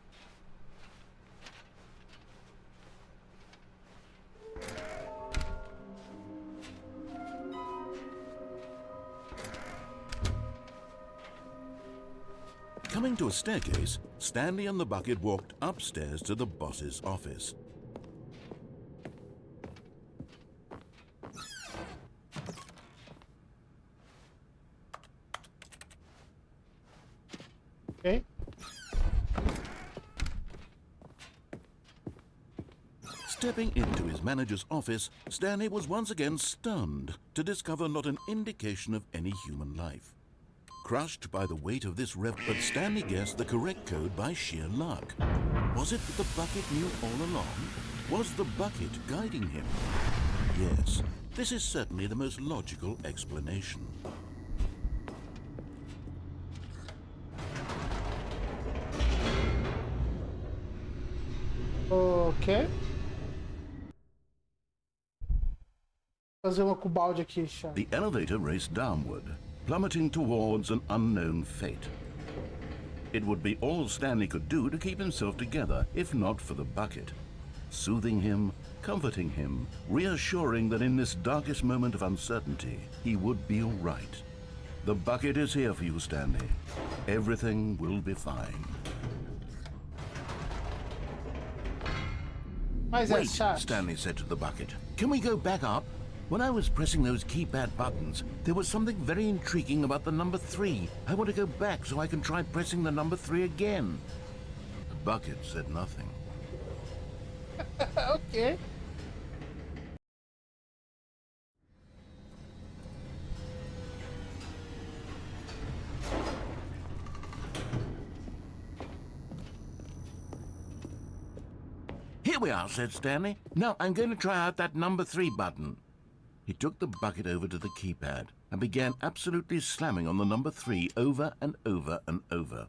Speaker 4: Coming to a staircase, Stanley and the bucket walked upstairs to the boss's office.
Speaker 2: Ok.
Speaker 3: Stepping into his manager's office, Stanley was once again stunned to discover not an indication of any human life. Crushed by the weight of this but Stanley guessed the correct code by sheer luck. Was it that the bucket knew all along? Was the bucket guiding him? Yes, this is certainly the most logical explanation.
Speaker 2: Ok. Fazer uma com o balde aqui, chá.
Speaker 3: The elevator raced downward, plummeting towards an unknown fate. It would be all Stanley could do to keep himself together, if not for the bucket. Soothing him, comforting him, reassuring that in this darkest moment of uncertainty, he would be all right. The bucket is here for you, Stanley. Everything will be fine.
Speaker 2: Mas é
Speaker 3: Wait,
Speaker 2: chato.
Speaker 3: Stanley said to the bucket. Can we go back up? When I was pressing those keypad buttons, there was something very intriguing about the number 3. I want to go back so I can try pressing the number 3 again. The bucket said nothing.
Speaker 2: Ok.
Speaker 3: Here we are, said Stanley. Now I'm going to try out that number 3 button. He took the bucket over to the keypad and began absolutely slamming on the number 3 over and over and over.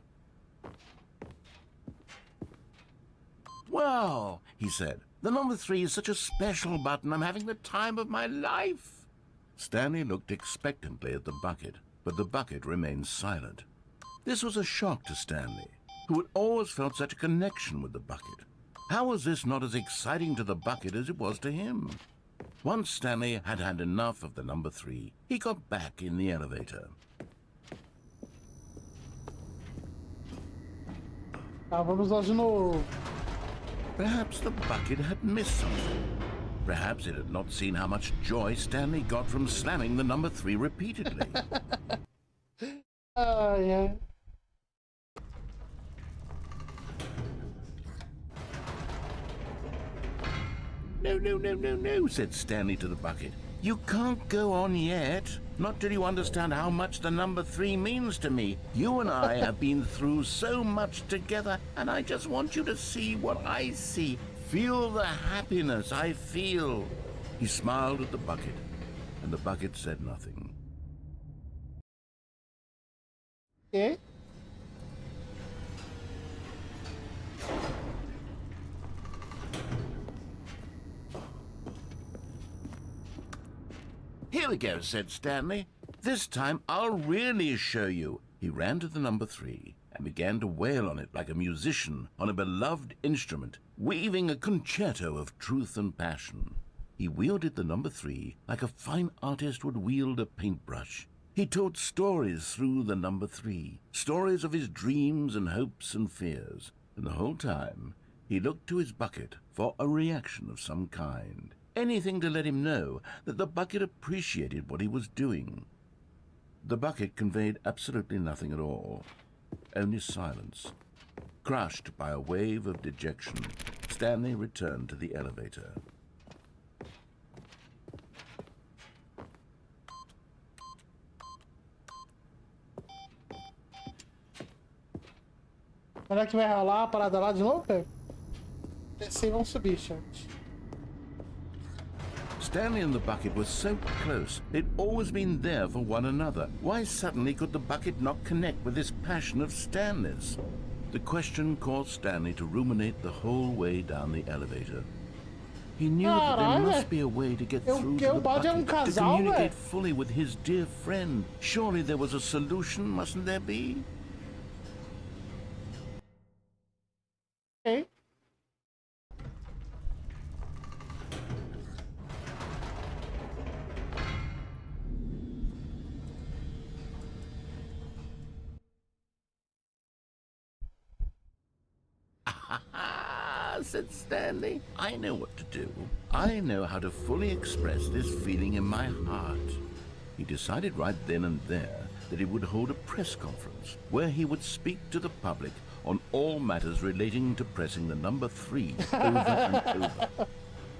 Speaker 3: Well, he said, the number 3 is such a special button. I'm having the time of my life. Stanley looked expectantly at the bucket, but the bucket remained silent. This was a shock to Stanley, who had always felt such a connection with the bucket. How was this not as exciting to the bucket as it was to him? Once Stanley had had enough of the number 3, he got back in the elevator.
Speaker 2: Tá, vamos lá de novo.
Speaker 3: Perhaps the bucket had missed something. Perhaps it had not seen how much joy Stanley got from slamming the number 3 repeatedly.
Speaker 2: Ai, ai.
Speaker 3: No, said Stanley to the bucket. You can't go on yet. Not till you understand how much the number 3 means to me. You and I have been through so much together, and I just want you to see what I see. Feel the happiness I feel. He smiled at the bucket, and the bucket said nothing.
Speaker 2: Ok.
Speaker 3: Here we go, said Stanley. This time I'll really show you. He ran to the number 3 and began to wail on it like a musician on a beloved instrument, weaving a concerto of truth and passion. He wielded the number 3 like a fine artist would wield a paintbrush. He told stories through the number 3, stories of his dreams and hopes and fears, and the whole time he looked to his bucket for a reaction of some kind. Anything to let him know that the bucket appreciated what he was doing. The bucket conveyed absolutely nothing at all, only silence. Crushed by a wave of dejection, Stanley returned to the elevator.
Speaker 2: Será que vai rolar a parada lá de novo, velho? Descer e vamos subir, chat.
Speaker 3: Stanley and the bucket were so close. They'd always been there for one another. Why suddenly could the bucket not connect with this passion of Stanley's? The question caused Stanley to ruminate the whole way down the elevator. He knew that there must be a way to get through to the bucket, to communicate fully with his dear friend. Surely there was a solution, mustn't there be?
Speaker 2: Okay.
Speaker 3: Said Stanley. I know what to do. I know how to fully express this feeling in my heart. He decided right then and there that he would hold a press conference where he would speak to the public on all matters relating to pressing the number 3 over and over.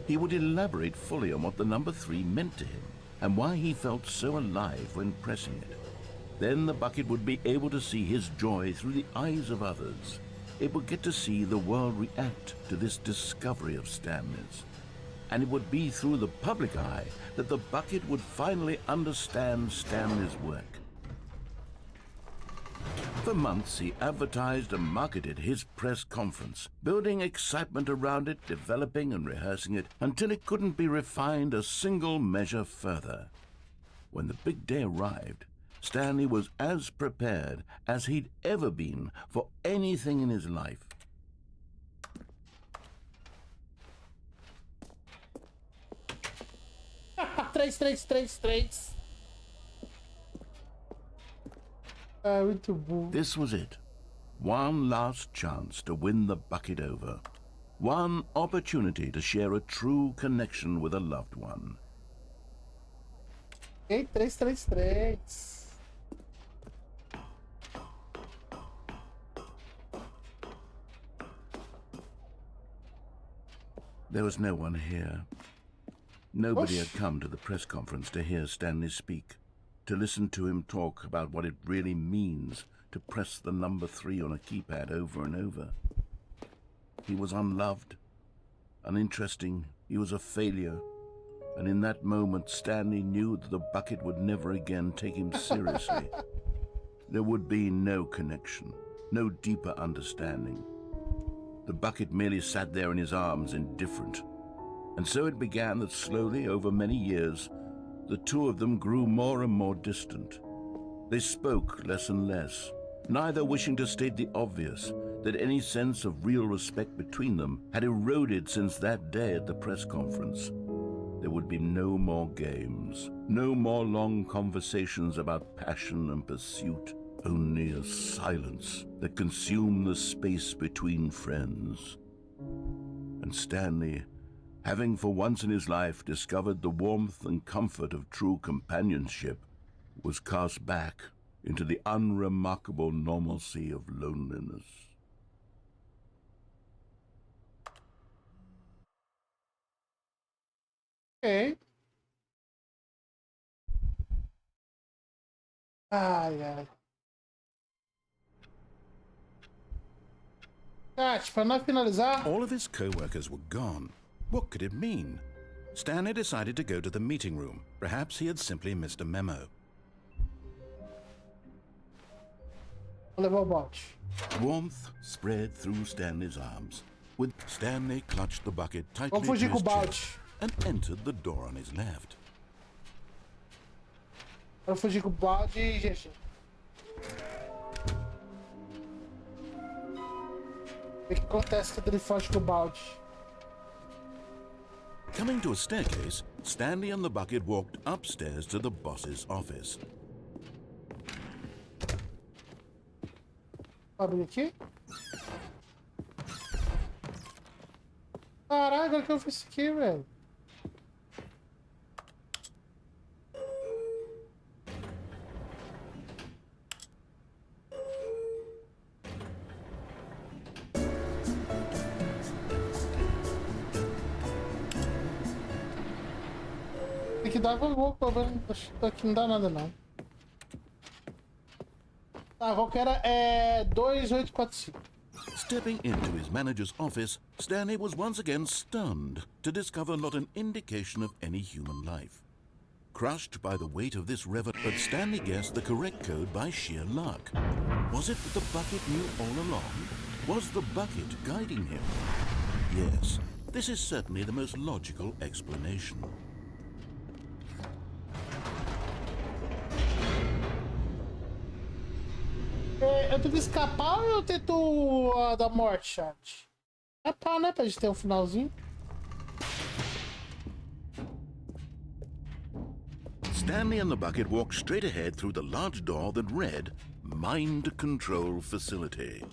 Speaker 3: He would elaborate fully on what the number 3 meant to him and why he felt so alive when pressing it. Then the bucket would be able to see his joy through the eyes of others. It would get to see the world react to this discovery of Stanley's. And it would be through the public eye that the bucket would finally understand Stanley's work. For months, he advertised and marketed his press conference, building excitement around it, developing and rehearsing it, until it couldn't be refined a single measure further. When the big day arrived, Stanley was as prepared as he'd ever been for anything in his life. This was it. One last chance to win the bucket over. One opportunity to share a true connection with a loved one.
Speaker 2: 333.
Speaker 3: There was no one here. Nobody had come to the press conference to hear Stanley speak, to listen to him talk about what it really means to press the number 3 on a keypad over and over. He was unloved, uninteresting, he was a failure, and in that moment Stanley knew that the bucket would never again take him seriously. There would be no connection, no deeper understanding. The bucket merely sat there in his arms, indifferent. And so it began that slowly, over many years, the two of them grew more and more distant. They spoke less and less, neither wishing to state the obvious, that any sense of real respect between them had eroded since that day at the press conference. There would be no more games, no more long conversations about passion and pursuit. Only a silence that consumed the space between friends. And Stanley, having for once in his life discovered the warmth and comfort of true companionship, was cast back into the unremarkable normalcy of loneliness.
Speaker 2: Okay. Ai, ai. Para nós finalizar.
Speaker 4: All of his co-workers were gone. What could it mean? Stanley decided to go to the meeting room. Perhaps he had simply missed a memo.
Speaker 2: Vou levar o bote.
Speaker 3: Warmth spread through Stanley's arms. With Stanley clutched the bucket tightly
Speaker 2: Vamos
Speaker 3: to
Speaker 2: fugir com
Speaker 3: his
Speaker 2: o balde.
Speaker 3: chest and entered the door on his left.
Speaker 2: Pra fugir com o balde e GG. O que acontece quando ele foge com o balde?
Speaker 3: Coming to a staircase, Stanley and the bucket walked upstairs to the boss's office.
Speaker 2: Abrir aqui. Caraca, agora que eu fiz isso aqui, velho. Tem que dar valor, aqui não dá nada não. Tá, qual que era? 2845.
Speaker 3: Stepping into his manager's office, Stanley was once again stunned to discover not an indication of any human life. Crushed by the weight of this but Stanley guessed the correct code by sheer luck. Was it that the bucket knew all along? Was the bucket guiding him? Yes, this is certainly the most logical explanation.
Speaker 2: Eu tento escapar ou eu tento dar morte, chat? Escapar, né? Pra gente ter um finalzinho.
Speaker 3: Stanley and the bucket walked straight ahead through the large door that read, Mind Control Facility.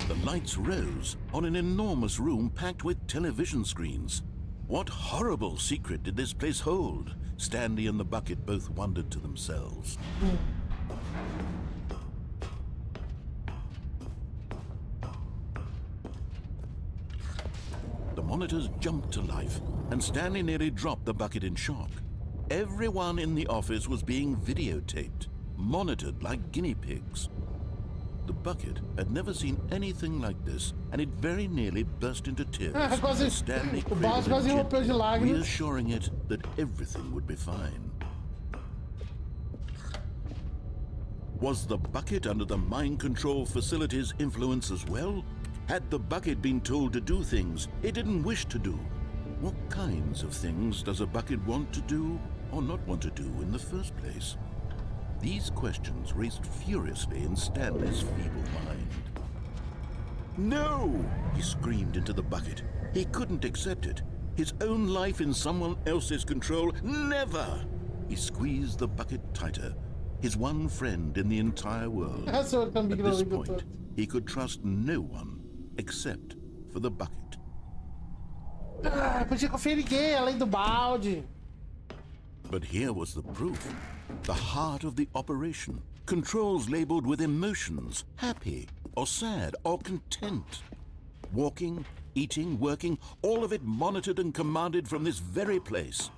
Speaker 3: The lights rose on an enormous room packed with television screens. What horrible secret did this place hold? Stanley and the bucket both wondered to themselves. The monitors jumped to life, and Stanley nearly dropped the bucket in shock. Everyone in the office was being videotaped, monitored like guinea pigs. The bucket had never seen anything like this, and it very nearly burst into tears as Stanley cradled it gently, reassuring it that everything would be fine. Was the bucket under the mind control facility's influence as well? Had the bucket been told to do things it didn't wish to do? What kinds of things does a bucket want to do or not want to do in the first place? These questions raced furiously in Stanley's feeble mind. No! He screamed into the bucket. He couldn't accept it. His own life in someone else's control? Never! He squeezed the bucket tighter. His one friend in the entire world. At this point, he could trust no one except for the bucket.
Speaker 2: Podia confiar em ninguém além do balde.
Speaker 3: But here was the proof. The heart of the operation. Controls labeled with emotions, happy or sad or content. Walking, eating, working, all of it monitored and commanded from this very place.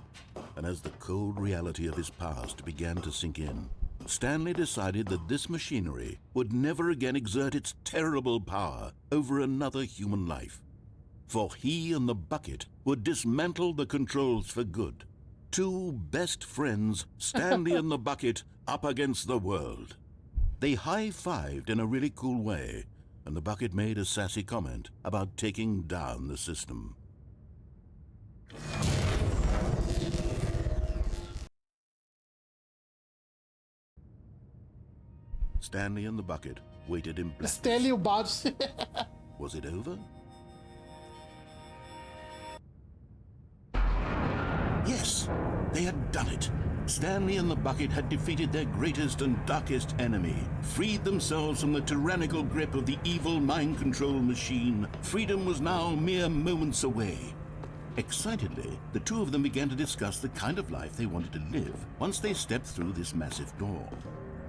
Speaker 3: And as the cold reality of his past began to sink in, Stanley decided that this machinery would never again exert its terrible power over another human life. For he and the bucket would dismantle the controls for good. Two best friends, Stanley and the bucket, up against the world. They high-fived in a really cool way, and the bucket made a sassy comment about taking down the system. Stanley and the bucket waited in blackness.
Speaker 2: Stanley e o balde.
Speaker 3: Was it over? Yes, they had done it. Stanley and the bucket had defeated their greatest and darkest enemy, freed themselves from the tyrannical grip of the evil mind control machine. Freedom was now mere moments away. Excitedly, the two of them began to discuss the kind of life they wanted to live once they stepped through this massive door.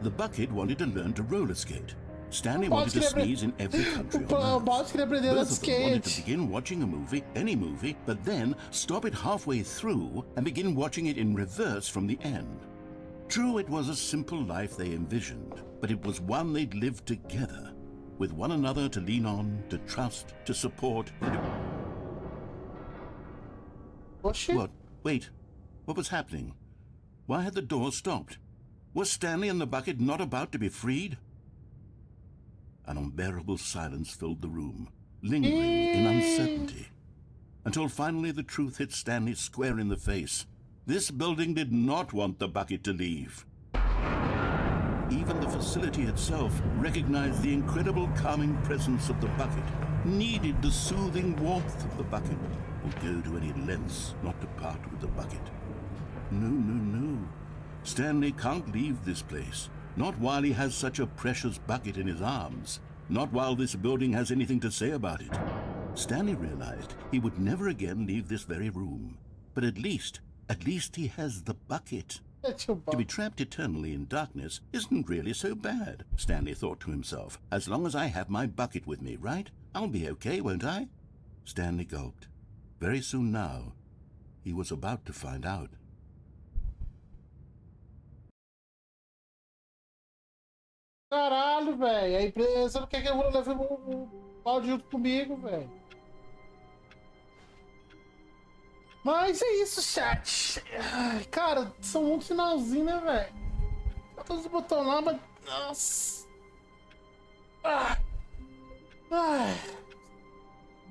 Speaker 3: The bucket wanted to learn to roller skate. Stanley wanted to sneeze in every country on Earth. Both of them wanted to begin watching a movie, any movie, but then stop it halfway through and begin watching it in reverse from the end. True, it was a simple life they envisioned, but it was one they'd lived together, with one another to lean on, to trust, to support. What? Wait. What was happening? Why had the door stopped? Was Stanley and the bucket not about to be freed? An unbearable silence filled the room, lingering in uncertainty. until finally the truth hit Stanley square in the face. This building did not want the bucket to leave. Even the facility itself recognized the incredible calming presence of the bucket, needed the soothing warmth of the bucket, would go to any lengths not to part with the bucket. No, no, no. Stanley can't leave this place. Not while he has such a precious bucket in his arms. Not while this building has anything to say about it. Stanley realized he would never again leave this very room. But at least he has the bucket. To be trapped eternally in darkness isn't really so bad, Stanley thought to himself. As long as I have my bucket with me, right? I'll be okay, won't I? Stanley gulped. Very soon now, he was about to find out.
Speaker 2: Caralho, velho. A empresa não quer que eu leve o balde junto comigo, velho. Mas é isso, chat. Ai, cara, são muito finalzinho, né, velho? Tá todos os botões lá, mas... Nossa.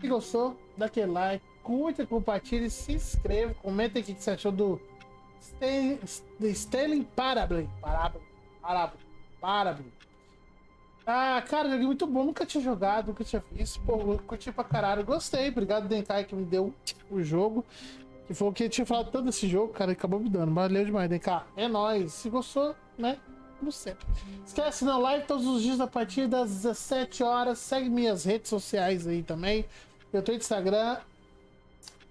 Speaker 2: Se gostou, dá aquele like, curta, compartilha, se inscreva, comenta aqui o que você achou do STANLEY Parable. Ah, cara, joguei muito bom, nunca tinha jogado, nunca tinha visto, pô, curti pra caralho, gostei, obrigado Denkai que me deu o jogo, que foi o que eu tinha falado tanto desse jogo, cara, acabou me dando, valeu demais, Denkai, é nóis, se gostou, né, como sempre. Esquece não, live todos os dias a partir das 17 horas, segue minhas redes sociais aí também, eu tô no Instagram,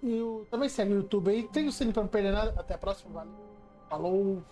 Speaker 2: e também segue o YouTube aí, tem o sininho pra não perder nada, até a próxima, valeu, falou.